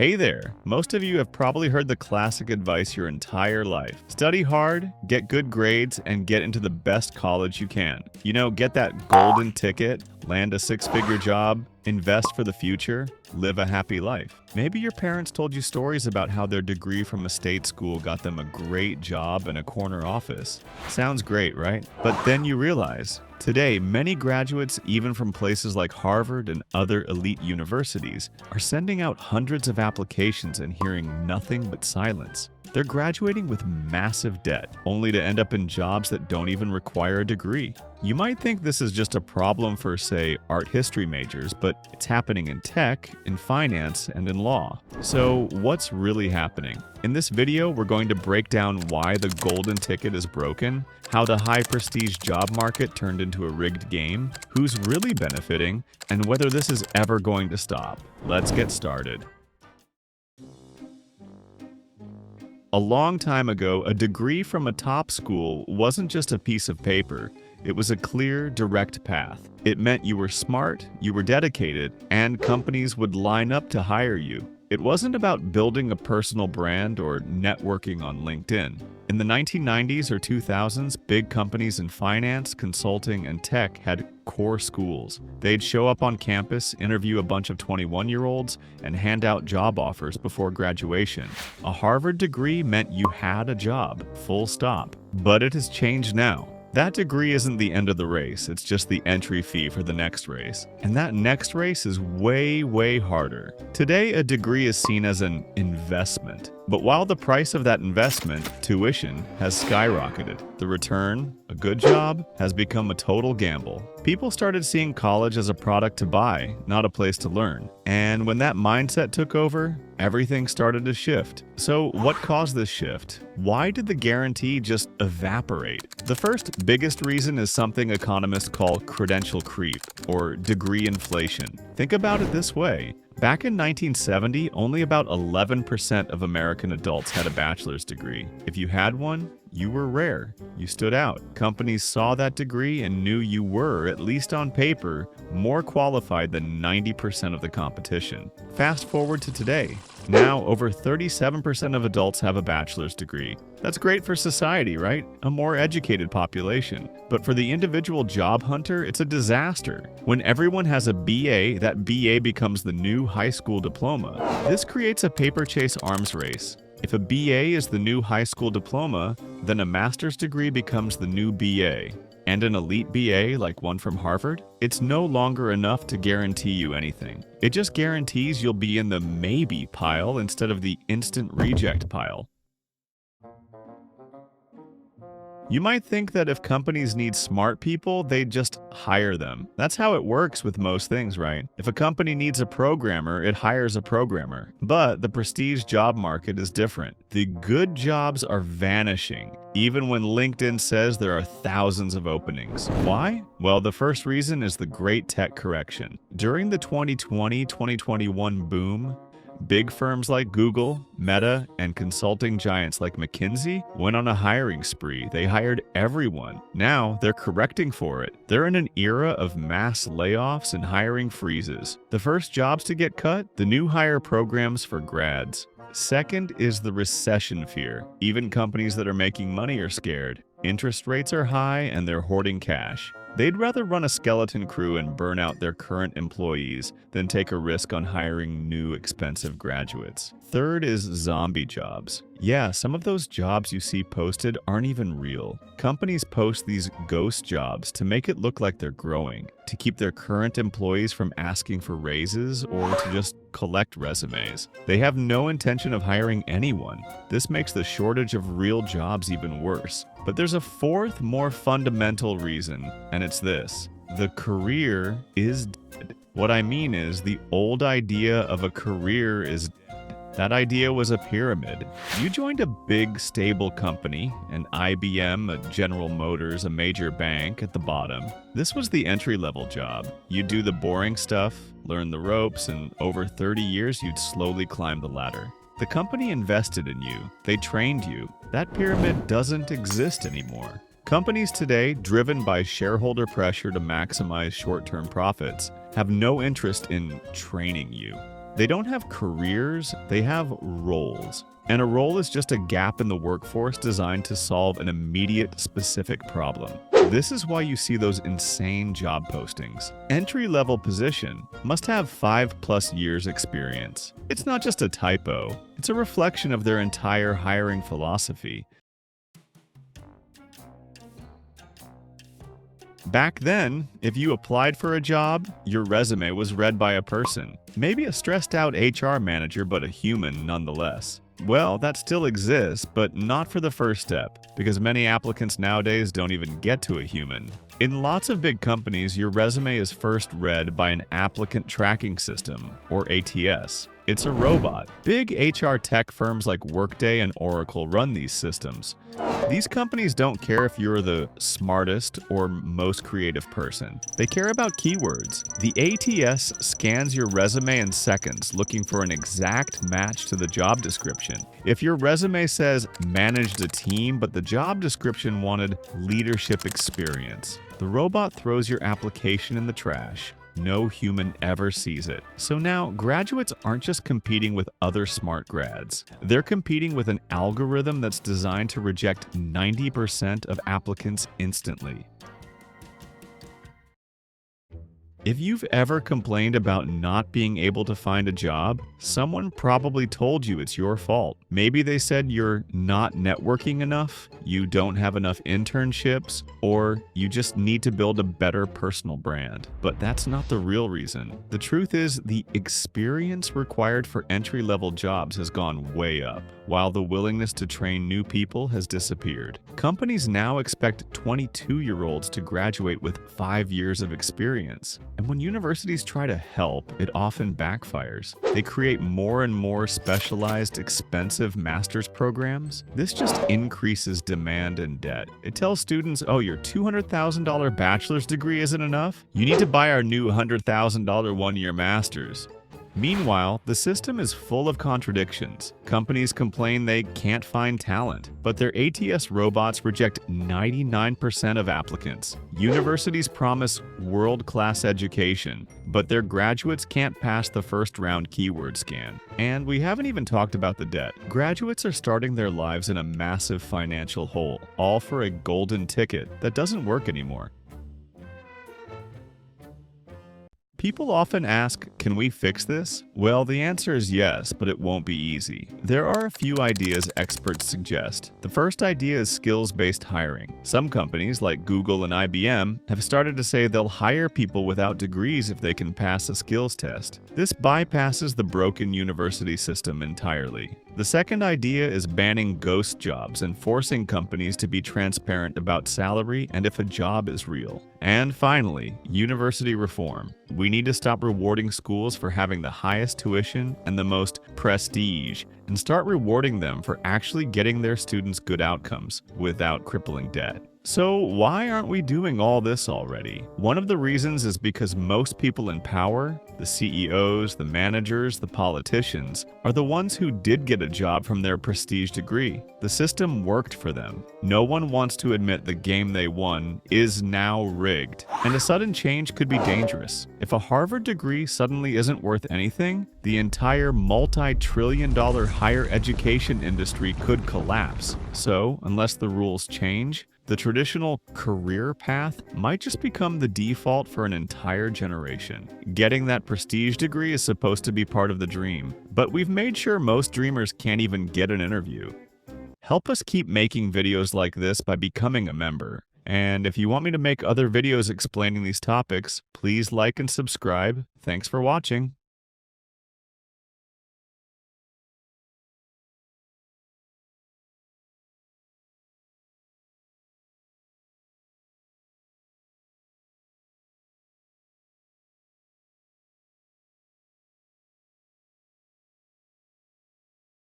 Hey there! Most of you have probably heard the classic advice your entire life. Study hard, get good grades, and get into the best college you can. You know, get that golden ticket, land a six-figure job, invest for the future, live a happy life. Maybe your parents told you stories about how their degree from a state school got them a great job in a corner office. Sounds great, right? But then you realize, today, many graduates, even from places like Harvard and other elite universities, are sending out hundreds of applications and hearing nothing but silence. They're graduating with massive debt, only to end up in jobs that don't even require a degree. You might think this is just a problem for, say, art history majors, but it's happening in tech, in finance, and in law. So what's really happening? In this video, we're going to break down why the golden ticket is broken, how the high-prestige job market turned into a rigged game, who's really benefiting, and whether this is ever going to stop. Let's get started. A long time ago, a degree from a top school wasn't just a piece of paper. It was a clear, direct path. It meant you were smart, you were dedicated, and companies would line up to hire you. It wasn't about building a personal brand or networking on LinkedIn. In the 1990s or 2000s, big companies in finance, consulting, and tech had core schools. They'd show up on campus, interview a bunch of 21-year-olds, and hand out job offers before graduation. A Harvard degree meant you had a job, full stop. But it has changed now. That degree isn't the end of the race, it's just the entry fee for the next race. And that next race is way, way harder. Today, a degree is seen as an investment. But while the price of that investment, tuition, has skyrocketed, the return, a good job, has become a total gamble. People started seeing college as a product to buy, not a place to learn. And when that mindset took over, everything started to shift. So what caused this shift? Why did the guarantee just evaporate? The first biggest reason is something economists call credential creep, or degree inflation. Think about it this way. Back in 1970, only about 11% of American adults had a bachelor's degree. If you had one, you were rare. You stood out. Companies saw that degree and knew you were, at least on paper, more qualified than 90% of the competition. Fast forward to today. Now, over 37% of adults have a bachelor's degree. That's great for society, right? A more educated population. But for the individual job hunter, it's a disaster. When everyone has a BA, that BA becomes the new high school diploma. This creates a paper chase arms race. If a BA is the new high school diploma, then a master's degree becomes the new BA. And an elite BA, like one from Harvard, it's no longer enough to guarantee you anything. It just guarantees you'll be in the maybe pile instead of the instant reject pile. You might think that if companies need smart people, they'd just hire them. That's how it works with most things, right? If a company needs a programmer, it hires a programmer. But the prestige job market is different. The good jobs are vanishing, even when LinkedIn says there are thousands of openings. Why? Well, the first reason is the Great Tech Correction. During the 2020-2021 boom, big firms like Google, Meta, and consulting giants like McKinsey went on a hiring spree. They hired everyone. Now, they're correcting for it. They're in an era of mass layoffs and hiring freezes. The first jobs to get cut? The new hire programs for grads. Second is the recession fear. Even companies that are making money are scared. Interest rates are high and they're hoarding cash. They'd rather run a skeleton crew and burn out their current employees than take a risk on hiring new expensive graduates. Third is zombie jobs. Yeah, some of those jobs you see posted aren't even real. Companies post these ghost jobs to make it look like they're growing, to keep their current employees from asking for raises or to just collect resumes. They have no intention of hiring anyone. This makes the shortage of real jobs even worse. But there's a fourth, more fundamental reason, and it's this. The career is dead. What I mean is, the old idea of a career is dead. That idea was a pyramid. You joined a big, stable company, an IBM, a General Motors, a major bank at the bottom. This was the entry-level job. You'd do the boring stuff, learn the ropes, and over 30 years, you'd slowly climb the ladder. The company invested in you. They trained you. That pyramid doesn't exist anymore. Companies today, driven by shareholder pressure to maximize short-term profits, have no interest in training you. They don't have careers, they have roles. And a role is just a gap in the workforce designed to solve an immediate, specific problem. This is why you see those insane job postings. Entry-level position must have 5+ years experience. It's not just a typo, it's a reflection of their entire hiring philosophy. Back then, if you applied for a job, your resume was read by a person. Maybe a stressed-out HR manager, but a human nonetheless. Well, that still exists, but not for the first step, because many applicants nowadays don't even get to a human. In lots of big companies, your resume is first read by an applicant tracking system, or ATS. It's a robot. Big HR tech firms like Workday and Oracle run these systems. These companies don't care if you're the smartest or most creative person. They care about keywords. The ATS scans your resume in seconds, looking for an exact match to the job description. If your resume says managed a team, but the job description wanted leadership experience, the robot throws your application in the trash. No human ever sees it. So now, graduates aren't just competing with other smart grads. They're competing with an algorithm that's designed to reject 90% of applicants instantly. If you've ever complained about not being able to find a job, someone probably told you it's your fault. Maybe they said you're not networking enough, you don't have enough internships, or you just need to build a better personal brand. But that's not the real reason. The truth is, the experience required for entry-level jobs has gone way up, while the willingness to train new people has disappeared. Companies now expect 22-year-olds to graduate with 5 years of experience. And when universities try to help, it often backfires. They create more and more specialized, expensive master's programs. This just increases demand and debt. It tells students, oh, your $200,000 bachelor's degree isn't enough? You need to buy our new $100,000 one-year master's. Meanwhile, the system is full of contradictions. Companies complain they can't find talent, but their ATS robots reject 99% of applicants. Universities promise world-class education, but their graduates can't pass the first-round keyword scan. And we haven't even talked about the debt. Graduates are starting their lives in a massive financial hole, all for a golden ticket that doesn't work anymore. People often ask, can we fix this? Well, the answer is yes, but it won't be easy. There are a few ideas experts suggest. The first idea is skills-based hiring. Some companies, like Google and IBM, have started to say they'll hire people without degrees if they can pass a skills test. This bypasses the broken university system entirely. The second idea is banning ghost jobs and forcing companies to be transparent about salary and if a job is real. And finally, university reform. We need to stop rewarding schools for having the highest tuition and the most prestige, and start rewarding them for actually getting their students good outcomes without crippling debt. So why aren't we doing all this already? One of the reasons is because most people in power, the CEOs, the managers, the politicians, are the ones who did get a job from their prestige degree. The system worked for them. No one wants to admit the game they won is now rigged, and a sudden change could be dangerous. If a Harvard degree suddenly isn't worth anything, the entire multi-trillion-dollar higher education industry could collapse. So, unless the rules change, the traditional career path might just become the default for an entire generation. Getting that prestige degree is supposed to be part of the dream, but we've made sure most dreamers can't even get an interview. Help us keep making videos like this by becoming a member. And if you want me to make other videos explaining these topics, please like and subscribe. Thanks for watching.